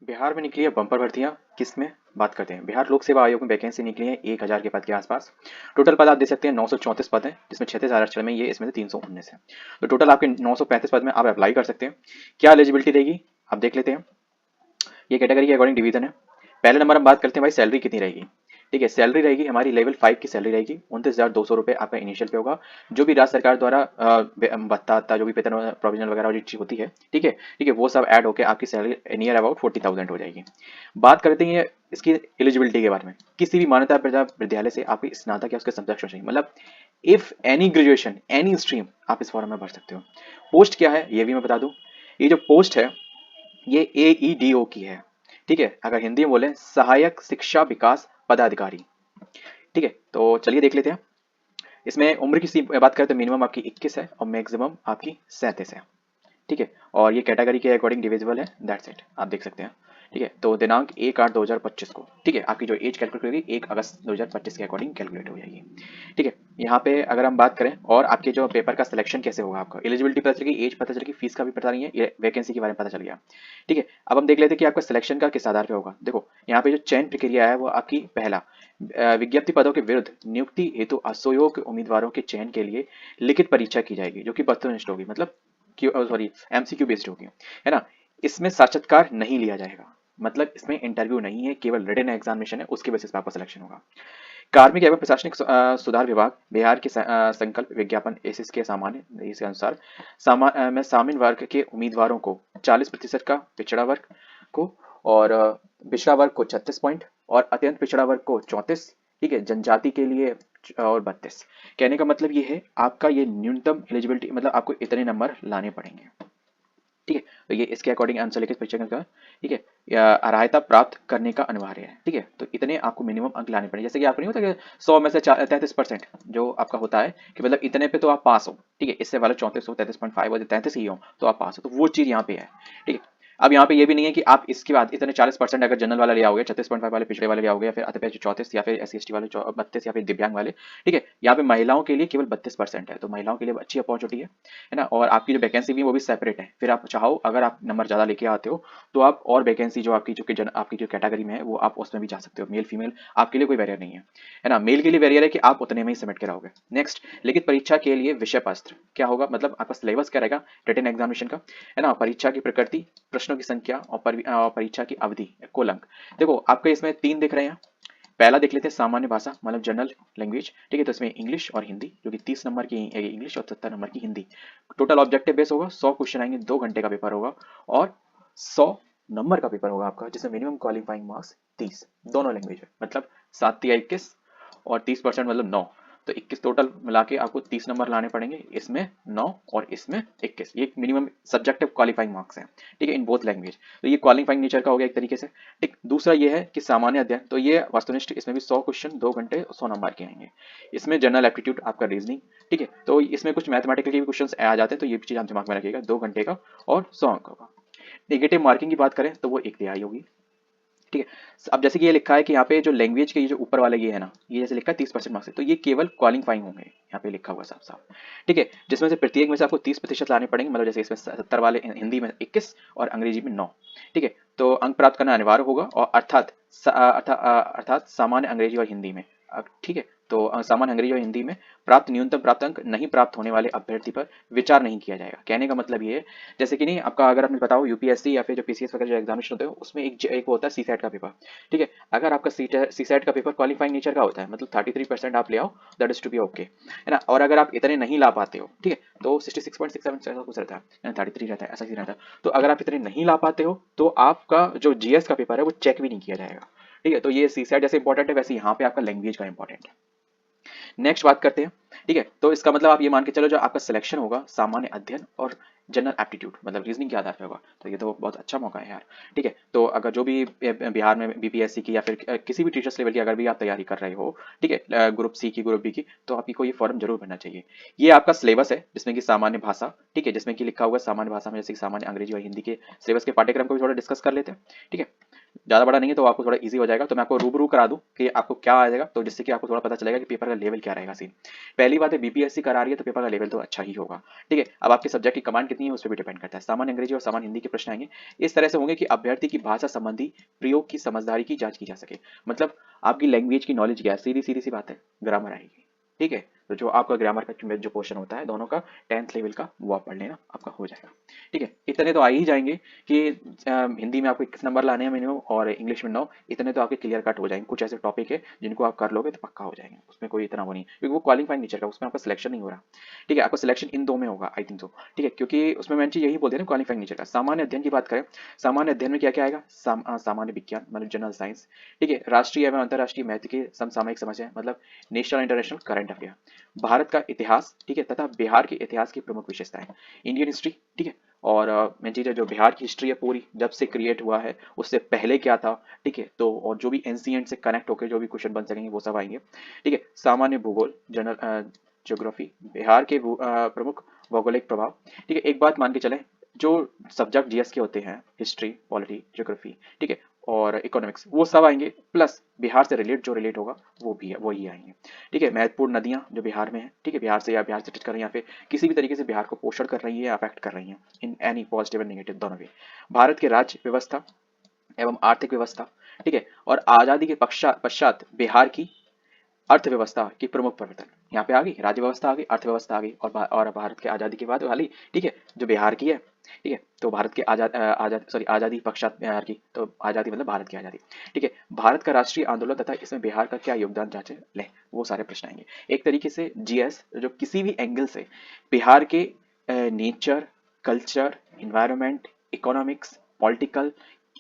बिहार में निकली है बम्पर भर्तियां। किस में बात करते हैं? बिहार लोक सेवा आयोग में वैकेंसी निकली है 1000 के पद के आसपास। टोटल पद आप देख सकते हैं 934 पद हैं, जिसमें 36,000 में, ये इसमें से 319 है। तो टोटल आपके 935 पद में आप अप्लाई कर सकते हैं। क्या एलिजिबिलिटी रहेगी आप देख लेते हैं। ये कैटेगरी के अकॉर्डिंग डिवीजन है। पहले नंबर हम बात करते हैं भाई, सैलरी कितनी रहेगी। ठीक है, सैलरी रहेगी हमारी लेवल 5 की सैलरी रहेगी 29,200 रुपये आपका इनिशियल पे होगा। जो भी राज्य सरकार द्वारा भत्ता जो भी वेतन प्रोविजनल वगैरह जो चीज होती है, ठीक है वो सब ऐड होकर आपकी सैलरी नियर अबाउट 40,000 हो जाएगी। बात करते हैं इसकी एलिजिबिलिटी के बारे में। किसी भी मान्यता प्राप्त विद्यालय से आपकी स्नातक या उसके समकक्ष होना चाहिए, मतलब if any graduation any stream आप इस फॉर्म में भर सकते हो। पोस्ट क्या है ये भी मैं बता दूं। ये जो पोस्ट है ये AEDO की है। ठीक है, अगर हिंदी में बोले सहायक शिक्षा विकास पदाधिकारी। ठीक है, तो चलिए देख लेते हैं। इसमें उम्र की बात करें तो मिनिमम आपकी 21 है और मैक्सिमम आपकी 37 है। ठीक है, और ये कैटेगरी के अकॉर्डिंग डिविजिबल है, दैट्स इट, आप देख सकते हैं। ठीक है, तो दिनांक 1/8/2025 को, ठीक है, आपकी जो एज कैलकुलेट होगी 1 अगस्त 2025 के अकॉर्डिंग कैलकुलेट हो जाएगी। ठीक है, यहाँ पे अगर हम बात करें और आपके जो पेपर का सिलेक्शन कैसे होगा, आपका एलिजिबिलिटी पता चलेगी, एज पता चलेगी, फीस का भी पता नहीं है, ये वैकेंसी के बारे में पता चल गया। ठीक है, अब हम देख लेते हैं कि आपका सिलेक्शन का किस आधार पे होगा। देखो यहाँ पे जो चयन प्रक्रिया है वो आपकी पहला विज्ञप्ति पदों के विरुद्ध नियुक्ति हेतु असयोग्य उम्मीदवारों के चयन के लिए लिखित परीक्षा की जाएगी, जो कि वस्तुनिष्ठ होगी, मतलब सॉरी MCQ बेस्ड होगी, है ना। इसमें साक्षात्कार नहीं लिया जाएगा, मतलब इसमें इंटरव्यू नहीं है, केवल रिटन एग्जामिनेशन है, उसके बेसिस पे आपका सिलेक्शन होगा। कार्मिक एवं प्रशासनिक सुधार विभाग बिहार के संकल्प विज्ञापन एसिस के सामान्य इसके अनुसार में सामान्य वर्ग के उम्मीदवारों को 40% का, पिछड़ा वर्ग को और पिछड़ा वर्ग को 36 पॉइंट और अत्यंत पिछड़ा वर्ग को 34। ठीक है, जनजाति के लिए और 32। कहने का मतलब ये है आपका ये न्यूनतम एलिजिबिलिटी, मतलब आपको इतने नंबर लाने पड़ेंगे। ठीक है, तो ये इसके अकॉर्डिंग आंसर लिखित परीक्षा का। ठीक है, या अर्हता प्राप्त करने का अनिवार्य है। ठीक है, तो इतने आपको मिनिमम अंक लाने पड़ेंगे, जैसे कि आपको नहीं होता कि 100 में से 33% जो आपका होता है कि मतलब इतने पे तो आप पास हो। ठीक है, इससे वाले 34 हो, 33.5 हो, 33 ही हो तो आप पास हो, तो वो चीज यहाँ पे है। ठीक है, अब यहाँ पे ये भी नहीं है कि आप इसके बाद इतने 40% अगर जनरल वाला ले आओगे, 36.5 वाले पिछड़े वाले ले आओगे, या फिर अति 34 या फिर SC ST वाले 32 या फिर दिव्यांग वाले। ठीक है, यहाँ पे महिलाओं के लिए केवल 32% है, तो महिलाओं के लिए अच्छी अपॉर्चुनिटी है ना। और आपकी जो वैकेंसी भी है वो भी सेपरेट है, फिर आप चाहो अगर आप नंबर ज्यादा लेके आते हो तो आप और वैकेंसी जो आपकी आपकी जो कैटेगरी में है वो आप उसमें भी जा सकते हो। मेल फीमेल आपके लिए कोई बैरियर नहीं है ना। मेल के लिए बैरियर है कि आप उतने में ही सबमिट कराओगे। नेक्स्ट, लिखित परीक्षा के लिए विषय पत्र क्या होगा, मतलब आपका सिलेबस क्या रहेगा रिटन एग्जामिनेशन का, है ना। परीक्षा की प्रकृति, प्रश्नों की संख्या और परीक्षा की अवधि, कुल अंक। देखो आपके इसमें 3 दिख रहे हैं। पहला देख लेते हैं सामान्य भाषा, मतलब जनरल लैंग्वेज। ठीक है, तो इसमें इंग्लिश और हिंदी, जो कि 30 नंबर की इंग्लिश और 70 नंबर की हिंदी। टोटल ऑब्जेक्टिव बेस होगा, 100 क्वेश्चन आएंगे, 2 घंटे का पेपर होगा और 100 नंबर का पेपर होगा आपका, जिसमें मिनिमम क्वालिफाइंग मार्क्स 30 दोनों लैंग्वेज में, मतलब 7 या 21 और 30% मतलब 9। तो 21 टोटल मिला के आपको 30 नंबर लाने पड़ेंगे, इसमें 9 और इसमें 21। ये मिनिमम सब्जेक्टिव क्वालिफाइंग मार्क्स हैं। ठीक है, इन बोथ लैंग्वेज, तो ये क्वालिफाइंग नेचर का हो गया एक तरीके से। ठीक, दूसरा ये है कि सामान्य अध्ययन, तो ये वस्तुनिष्ठ, इसमें भी 100 क्वेश्चन 2 घंटे 100 नंबर के आएंगे। इसमें जनरल एप्टीट्यूड आपका रीजनिंग। ठीक है, तो इसमें कुछ मैथमेटिकल के भी क्वेश्चन आ जाते हैं, तो ये भी चीज आप दिमाग में रखिएगा, 2 घंटे का और 100 अंक का। नेगेटिव मार्किंग की बात करें तो वो 1 तिहाई होगी। ठीक है, अब जैसे कि ये लिखा है कि यहाँ पे जो लैंग्वेज के ये जो ऊपर वाले ये है ना, ये जैसे लिखा है 30% मार्क्स है, तो ये केवल क्वालिफाइंग होंगे, यहाँ पे लिखा हुआ साफ साफ। ठीक है, जिसमें से प्रत्येक में से आपको 30% लाने पड़ेंगे, मतलब जैसे इसमें 70 वाले हिंदी में 21 और अंग्रेजी में 9। ठीक है, तो अंक प्राप्त करना अनिवार्य होगा, और अर्थात सामान्य अंग्रेजी और हिंदी में। ठीक है, तो सामान्य अंग्रेजी और हिंदी में प्राप्त न्यूनतम प्राप्त अंक नहीं प्राप्त होने वाले अभ्यर्थी पर विचार नहीं किया जाएगा। कहने का मतलब ये है, जैसे कि नहीं आपका, अगर आपने बताओ UPSC या फिर जो PCS वगैरह जो एग्जामिनेशन होते हैं उसमें एक होता है CSAT का पेपर। ठीक है, अगर आपका CSAT का पेपर क्वालिफाइंग नेचर का होता है, मतलब 33% आप ले आओ, that is to be okay, है ना। और अगर आप इतने नहीं ला पाते हो, ठीक है, तो 66.67 ऐसा कुछ रहता है, 33 रहता है, ऐसा ही रहता है। तो अगर आप इतने नहीं ला पाते हो तो आपका जो GS का पेपर है वो चेक भी नहीं किया जाएगा। ठीक है, तो ये CSAT जैसे इंपॉर्टेंट है वैसे यहाँ पे आपका लैंग्वेज का इंपॉर्टेंट है। नेक्स्ट बात करते हैं। ठीक है, तो इसका मतलब आप ये मान के चलो जो आपका सिलेक्शन होगा सामान्य अध्ययन और जनरल एप्टीट्यूड, मतलब रीजनिंग के आधार पे होगा, तो ये तो बहुत अच्छा मौका है यार। ठीक है, तो अगर जो भी बिहार में BPSC की या फिर किसी भी टीचर्स लेवल की अगर भी आप तैयारी कर रहे हो, ठीक है, ग्रुप C की, ग्रुप B की, तो आपको ये फॉर्म जरूर भरना चाहिए। ये आपका सिलेबस है जिसमें कि सामान्य भाषा, ठीक है, जिसमें कि लिखा हुआ है सामान्य भाषा में, जैसे कि सामान्य अंग्रेजी और हिंदी के सिलेबस के पाठ्यक्रम को भी थोड़ा डिस्कस कर लेते हैं। ठीक है, ज़्यादा बड़ा नहीं है तो आपको थोड़ा इजी हो जाएगा। तो मैं आपको रूबरू करा दूं कि आपको क्या आ जाएगा, तो जिससे कि आपको थोड़ा पता चलेगा कि पेपर का लेवल क्या रहेगा सीन। पहली बात है, बीपीएससी करा रही है तो पेपर का लेवल तो अच्छा ही होगा। ठीक है, अब आपके सब्जेक्ट की कमांड कितनी है उस पर भी डिपेंड करता है। सामान्य अंग्रेजी और सामान्य हिंदी के प्रश्न आएंगे, इस तरह से होंगे कि अभ्यर्थी की भाषा संबंधी प्रयोग की समझदारी की जांच की जा सके। मतलब आपकी लैंग्वेज की नॉलेज क्या है, सीधी सीधी सी बात है, ग्रामर आएगी। ठीक है, तो जो आपका ग्रामर का जो पोर्शन होता है दोनों का 10th लेवल का, वो आप पढ़ लेना, आपका हो जाएगा। ठीक है, इतने तो आ ही जाएंगे कि हिंदी में आपको 21 नंबर लाने हैं मिनिमम, और इंग्लिश में 9, इतने तो आपके क्लियर कट हो जाएंगे। कुछ ऐसे टॉपिक है जिनको आप कर लोगे तो पक्का हो जाएंगे, उसमें कोई इतना वो नहीं, क्योंकि वो क्वालिफाइंग नेचर का, उसमें आपका सिलेक्शन नहीं हो रहा। ठीक है, आपका सिलेक्शन इन 2 में होगा आई थिंक सो। ठीक है, क्योंकि उसमें मैंने चीज यही बोलते हैं ना क्वालिफाइंग नेचर का। सामान्य अध्ययन की बात करें, सामान्य अध्ययन में क्या क्या आएगा, सामान्य विज्ञान मतलब जनरल साइंस। ठीक है, राष्ट्रीय एवं अंतर्राष्ट्रीय महत्व की समसामयिक समस्या मतलब national international current affair. Bharat का इतिहास, ठीक है, तथा बिहार के इतिहास की प्रमुख विशेषताएं, इंडियन हिस्ट्री। ठीक है, और मेन चीज है जो बिहार की हिस्ट्री है पूरी, जब से क्रिएट हुआ है उससे पहले क्या था। ठीक है, तो और जो भी एंशिएंट से कनेक्ट होकर जो भी क्वेश्चन बन सकेंगे वो सब आएंगे। ठीक है, सामान्य भूगोल जनरल ज्योग्राफी, बिहार के प्रमुख भौगोलिक प्रभाव। ठीक है, एक बात मान के चले, जो सब्जेक्ट जीएस के होते हैं, हिस्ट्री, पॉलिटी, ज्योग्राफी, ठीक है, और इकोनॉमिक्स, वो सब आएंगे, प्लस बिहार से जो रिलेट होगा वो भी है, वही आएंगे। ठीक है, महत्वपूर्ण नदियां जो बिहार में है, ठीक है, बिहार से या बिहार से टच कर रही हैं या फिर किसी भी तरीके से बिहार को पोषण कर रही है या अफेक्ट कर रही हैं, in any positive and negative दोनों भी। भारत के राज्य व्यवस्था एवं आर्थिक व्यवस्था। ठीक है, और आजादी के पश्चात पश्चात बिहार की अर्थव्यवस्था की प्रमुख परिवर्तन, यहाँ पे आ गई, राज्य व्यवस्था आ गई, अर्थव्यवस्था आ गई, और भारत के आजादी के बाद वाली। ठीक है, जो बिहार की है। ठीक है, तो भारत के आजादी पश्चात बिहार की, तो आजादी मतलब भारत की आजादी। ठीक है, भारत का राष्ट्रीय आंदोलन तथा इसमें बिहार का क्या योगदान जांचे ले, वो सारे प्रश्न आएंगे। एक तरीके से जीएस जो किसी भी एंगल से बिहार के nature, culture, environment, economics, political,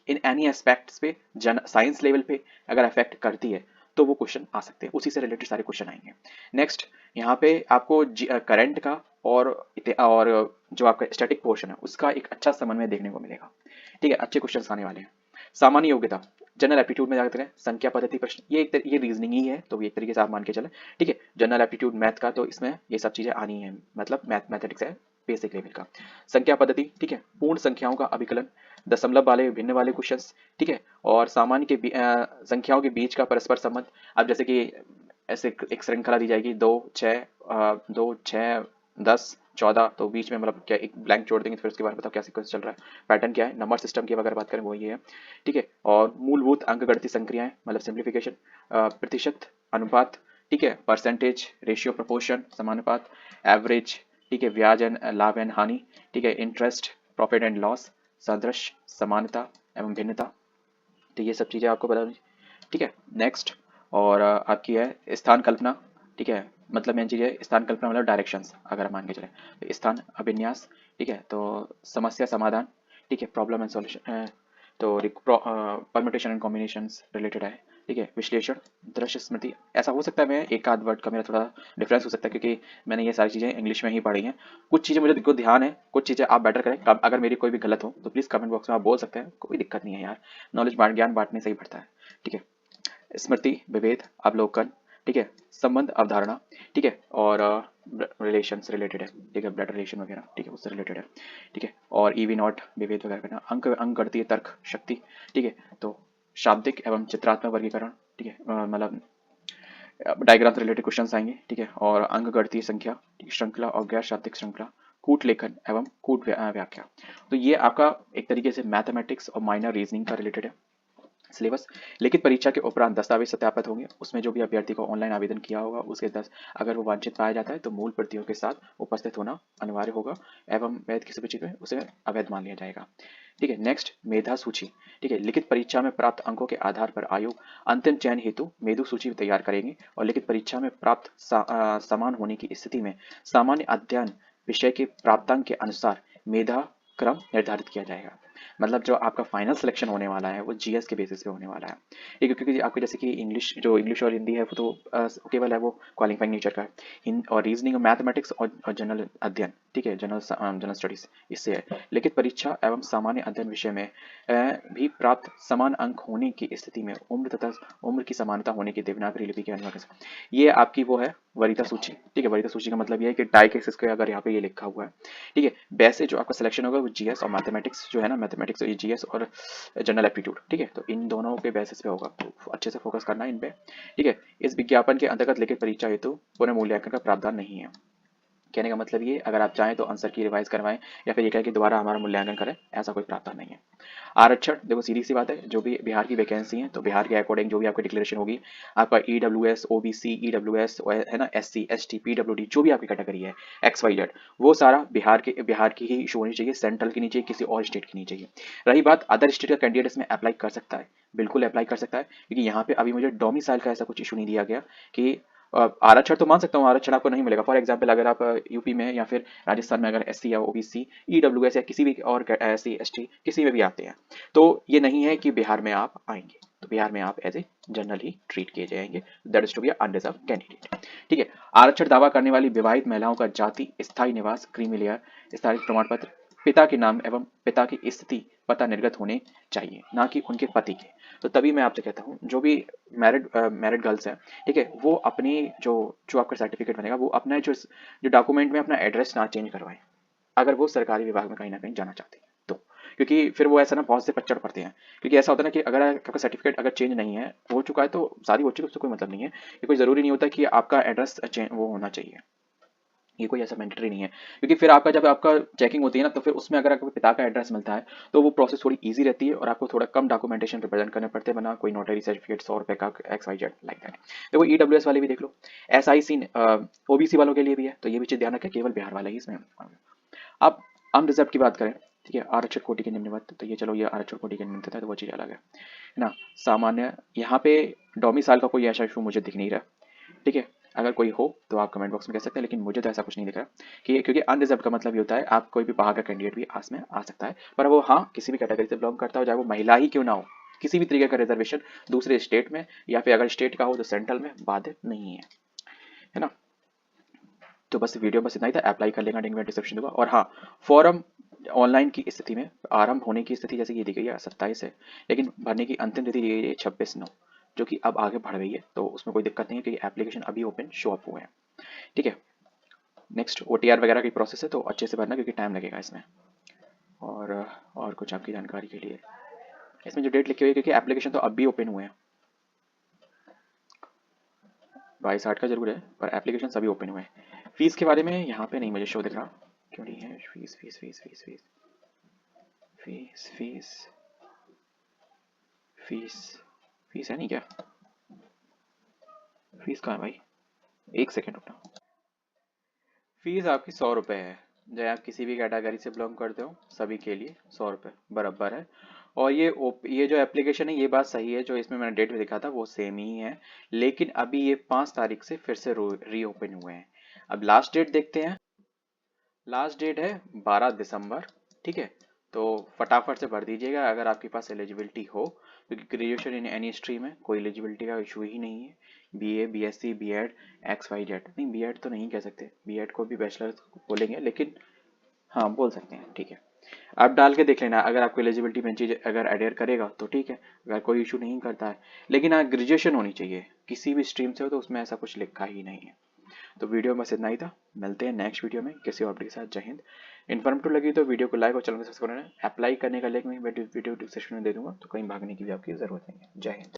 in any aspects पे, जन साइंस लेवल पे अगर अफेक्ट करती है तो वो क्वेश्चन आ सकते हैं, उसी से रिलेटेड सारे क्वेश्चन आएंगे। नेक्स्ट, यहाँ पे आपको करंट का और जो आपका स्टैटिक पोर्शन है उसका एक अच्छा समन्वय देखने को मिलेगा। ठीक है, अच्छे क्वेश्चन आने वाले हैं। सामान्य योग्यता, जनरल एप्टीट्यूड में जाकर संख्या पद्धति प्रश्न, ये रीजनिंग ही है, तो एक तरीके से आप मान के चले। ठीक है, जनरल एप्टीट्यूड मैथ का, तो इसमें ये सब चीजें आनी है, मतलब मैथमेटिक्स है बेसिक लेवल का। संख्या पद्धति, ठीक है, पूर्ण संख्याओं का अभिकलन, दशमलव वाले भिन्न वाले क्वेश्चंस। ठीक है, और सामान्य के संख्याओं के बीच का परस्पर संबंध। अब जैसे कि ऐसे एक श्रृंखला दी जाएगी, 2 6 10 14, तो बीच में मतलब क्या एक ब्लैंक छोड़ देंगे, तो फिर उसके बाद बताओ क्या सीक्वेंस चल रहा है, पैटर्न क्या है। नंबर सिस्टम की अगर बात करें वो ये है। ठीक है, और मूलभूत अंकगणितीय संक्रियाएं मतलब सिंप्लीफिकेशन, प्रतिशत, अनुपात, ठीक है, परसेंटेज, रेशियो, प्रोपोर्शन, समानुपात, एवरेज, ठीक है, ब्याज एंड लाभ एंड हानि, ठीक है, इंटरेस्ट, प्रॉफिट एंड लॉस, सादृश्य, समानता एवं भिन्नता। तो ये सब चीज़ें आपको बता। ठीक है, नेक्स्ट, और आपकी है स्थान कल्पना। ठीक है, मतलब मेन चीज़ है स्थान कल्पना मतलब डायरेक्शंस अगर हम मान के चले, तो स्थान अभिन्यास। ठीक है, तो समस्या समाधान, ठीक है, प्रॉब्लम एंड सॉल्यूशन, तो परम्यूटेशन एंड कॉम्बिनेशंस रिलेटेड है। ठीक है, विश्लेषण, दृश्य स्मृति, ऐसा हो सकता है मैं एक आध वर्ड का मेरा थोड़ा डिफरेंस हो सकता है, क्योंकि मैंने ये सारी चीज़ें इंग्लिश में ही पढ़ी हैं। कुछ चीज़ें मुझे को ध्यान है, कुछ चीज़ें आप बेटर करें। अगर मेरी कोई भी गलत हो तो प्लीज़ कमेंट बॉक्स में आप बोल सकते हैं, कोई दिक्कत नहीं है यार, नॉलेज ज्ञान बांटने से ही बढ़ता है। ठीक है, स्मृति, विभेद, अवलोकन, ठीक है, संबंध, अवधारणा, ठीक है, और रिलेशन से रिलेटेड है। ठीक है, ब्लड रिलेशन वगैरह, ठीक है, उससे रिलेटेड है। ठीक है, और ईवी नॉट, विभेद वगैरह करना, अंक गणितीय तर्क शक्ति। ठीक है, तो शाब्दिक एवं चित्रात्मक वर्गीकरण। ठीक है, मतलब डायग्राम से रिलेटेड क्वेश्चंस आएंगे। ठीक है, और अंक गणितीय संख्या, श्रृंखला और गैर शाब्दिक श्रृंखला, कूट लेखन एवं कूट व्याख्या। तो ये आपका एक तरीके से मैथमेटिक्स और माइनर रीजनिंग का रिलेटेड है सिलेबस। लिखित परीक्षा के उपरांत दस्तावेज सत्यापित होंगे, उसमें जो भी अभ्यर्थी को ऑनलाइन आवेदन किया होगा उसके 10, अगर वो वांछित पाया जाता है तो मूल प्रतियों के साथ उपस्थित होना अनिवार्य होगा एवं वैध किसी भी चीज में उसे अवैध मान लिया जाएगा। ठीक है, नेक्स्ट, मेधा सूची। ठीक है, लिखित परीक्षा में प्राप्त अंकों के आधार पर आयोग अंतिम चयन हेतु मेधु सूची तैयार करेंगे, और लिखित परीक्षा में प्राप्त समान होने की स्थिति में सामान्य अध्ययन विषय के प्राप्तांक के अनुसार मेधा क्रम निर्धारित किया जाएगा। मतलब जो आपका फाइनल सिलेक्शन होने वाला है वो जीएस के बेसिस पे होने वाला है। ठीक है, क्योंकि आपके जैसे कि इंग्लिश और हिंदी है वो तो केवल है वो क्वालिफाइंग नेचर का है। और रीजनिंग और मैथमेटिक्स और जनरल अध्ययन, ठीक है, जनरल स्टडीज इससे है। लिखित परीक्षा एवं सामान्य अध्ययन विषय में भी प्राप्त समान अंक होने की स्थिति में उम्र तथा उम्र की समानता होने की देवनागरी लिपि के अनिवार्य। ये आपकी वो है वरीयता सूची। ठीक है, वरीयता सूची का मतलब ये है कि टाई के अगर यहाँ पे ये लिखा हुआ है। ठीक है, वैसे जो आपका सिलेक्शन होगा वो जीएस और मैथमेटिक्स जो है ना, मैथमेटिक्स, जीएस और जनरल एप्टीट्यूड, ठीक है। तो इन दोनों के बेसिस पे होगा, तो अच्छे से फोकस करना है इन पे, ठीक है। इस विज्ञापन के अंतर्गत लिखित परीक्षा हेतु पुनः मूल्यांकन का प्रावधान नहीं है। कहने का मतलब ये, अगर आप चाहें तो आंसर की रिवाइज करवाएं या फिर ये कहें कि दोबारा हमारा मूल्यांकन करें, ऐसा कोई प्रावधान नहीं है। आरक्षण, देखो सीधी सी बात है, जो भी बिहार की वैकेंसी है तो बिहार के अकॉर्डिंग जो भी आपकी डिक्लेरेशन होगी, आपका ईडब्ल्यूएस, ओबीसी, ईडब्ल्यूएस है ना, एससी, एसटी, पीडब्ल्यूडी, जो भी आपकी कैटेगरी है, XYZ, वो सारा बिहार की ही इशू होनी चाहिए, सेंट्रल की नहीं चाहिए, किसी और स्टेट की नहीं चाहिए। रही बात अदर स्टेट का कैंडिडेट इसमें अप्लाई कर सकता है, बिल्कुल अप्लाई कर सकता है, क्योंकि यहाँ पे अभी मुझे डोमिसाइल का ऐसा कुछ इशू नहीं दिया गया कि आरक्षण तो मान सकता हूँ, आरक्षण आपको नहीं मिलेगा। फॉर एग्जाम्पल अगर आप यूपी में या फिर राजस्थान में अगर एससी या ओबीसी, ईडब्ल्यूएस या किसी भी और एससी एसटी किसी में भी आते हैं, तो ये नहीं है कि बिहार में आप आएंगे, तो बिहार में आप एज ए जनरल ही ट्रीट किए जाएंगे, that is to be unreserve candidate, ठीक है। आरक्षण दावा करने वाली विवाहित महिलाओं का जाति, स्थायी निवास, क्रीमी लेयर, स्थायी प्रमाण पत्र, पिता के नाम एवं पिता की स्थिति पता निर्गत होने चाहिए, ना कि उनके पति के। तो तभी मैं आपसे कहता हूँ, जो भी मैरिड गर्ल्स हैं, ठीक है, वो अपनी जो जो आपका सर्टिफिकेट बनेगा, वो अपना जो डॉक्यूमेंट में अपना एड्रेस ना चेंज करवाएं, अगर वो सरकारी विभाग में कहीं ना कहीं जाना चाहते हैं तो, क्योंकि फिर वो ऐसा ना बहुत से पच्चड़ पड़ते हैं। क्योंकि ऐसा होता है ना कि अगर आपका सर्टिफिकेट अगर चेंज नहीं है, हो चुका है तो शादी हो चुकी है, उससे कोई मतलब नहीं है, ये कोई जरूरी नहीं होता कि आपका एड्रेस वो होना चाहिए, ये कोई ऐसा मैंडेटरी नहीं है। क्योंकि फिर आपका जब आपका चेकिंग होती है ना, तो फिर उसमें अगर आपके पिता का एड्रेस मिलता है तो वो प्रोसेस थोड़ी इजी रहती है और आपको थोड़ा कम डॉक्यूमेंटेशन रिप्रेजेंट करने पड़ते हैं, बना कोई नोटरी सर्टिफिकेट 100 रुपए का XYZ लाइक दैट। देखो ईडब्ल्यूएस वाले भी देख लो, SIC ओबीसी वालों के लिए भी है, तो ये भी चीज ध्यान रखें, केवल बिहार वाला ही इसमें। अब अनरिजर्व की बात करें, ठीक है, आरक्षण कोटि के निम्नवत, तो ये चलो ये आरक्षण कोटि के निम्नवत है, तो वो चीज अलग है ना। सामान्य, यहाँ पे डोमिसाइल का कोई ऐसा इशू मुझे दिख नहीं रहा, ठीक है। अगर कोई हो तो आप कमेंट बॉक्स में कह सकते हैं, लेकिन मुझे तो ऐसा कुछ नहीं दिख रहा कि, क्योंकि अनरिजर्व का मतलब ये होता है आप कोई भी बाहर का कैंडिडेट भी आस में आ सकता है, पर वो हाँ किसी भी कैटेगरी से बिलोंग करता हो, चाहे वो महिला ही क्यों ना हो, किसी भी तरीके का रिजर्वेशन दूसरे स्टेट में या फिर अगर स्टेट का हो तो सेंट्रल में बाधित नहीं है ना। तो बस वीडियो बस इतना ही था, अप्लाई कर लेगा, लिंक में डिस्क्रिप्शन दूंगा। और हाँ, फॉर्म ऑनलाइन की स्थिति में आरंभ होने की स्थिति जैसे ये दी गई है 27 है, लेकिन भरने की अंतिम तिथि दी गई है 26/9, जो कि अब आगे बढ़ गई है, तो उसमें कोई दिक्कत नहीं है क्योंकि एप्लीकेशन अभी ओपन शो अप हुए हैं, ठीक है। नेक्स्ट OTR वगैरह की प्रोसेस है, तो अच्छे से भरना क्योंकि टाइम लगेगा इसमें। और कुछ आपकी जानकारी के लिए, इसमें जो डेट लिखी हुई है, क्योंकि एप्लीकेशन तो अभी ओपन हुए हैं, 22/8 का जरूर है, पर एप्लीकेशन सभी ओपन हुए हैं। फीस के बारे में यहाँ पे नहीं मुझे शो दिख रहा, क्यों नहीं है fees fees fees fees fees fees fees fees fees है नहीं क्या, फीस कहाँ है भाई, एक सेकेंड रुकना। फीस आपकी 100 रुपये है, चाहे आप किसी भी कैटेगरी से बिलोंग करते हो, सभी के लिए 100 रुपये बराबर है। और ये जो एप्लीकेशन है, ये बात सही है, जो इसमें मैंने डेट में लिखा था वो सेम ही है, लेकिन अभी ये 5 तारीख से फिर से रीओपन हुए हैं। अब लास्ट डेट देखते हैं, लास्ट डेट है 12 दिसंबर, ठीक है। तो फटाफट से भर दीजिएगा अगर आपके पास एलिजिबिलिटी हो, क्योंकि ग्रेजुएशन इन एनी स्ट्रीम है, कोई एलिजिबिलिटी का इशू ही नहीं है। BA, BSc, B.Ed, XYZ, नहीं B.Ed तो नहीं कह सकते, B.Ed को भी बैचलर बोलेंगे, लेकिन हाँ बोल सकते हैं, ठीक है। आप डाल के देख लेना, अगर आपको एलिजिबिलिटी में चीज अगर एडेयर करेगा तो ठीक है, अगर कोई इशू नहीं करता है, लेकिन हाँ ग्रेजुएशन होनी चाहिए, किसी भी स्ट्रीम से हो, तो उसमें ऐसा कुछ लिखा ही नहीं है। तो वीडियो में बस इतना ही था, मिलते हैं नेक्स्ट वीडियो में किसी और अपडेट के साथ। जय हिंद। इन्फॉर्मेटिव लगी तो वीडियो को लाइक और चैनल को सब्सक्राइब करना। अप्लाई करने का लिंक मैं वीडियो डिस्क्रिप्शन में दे दूंगा, तो कहीं भागने की भी आपकी जरूरत नहीं है। जय हिंद।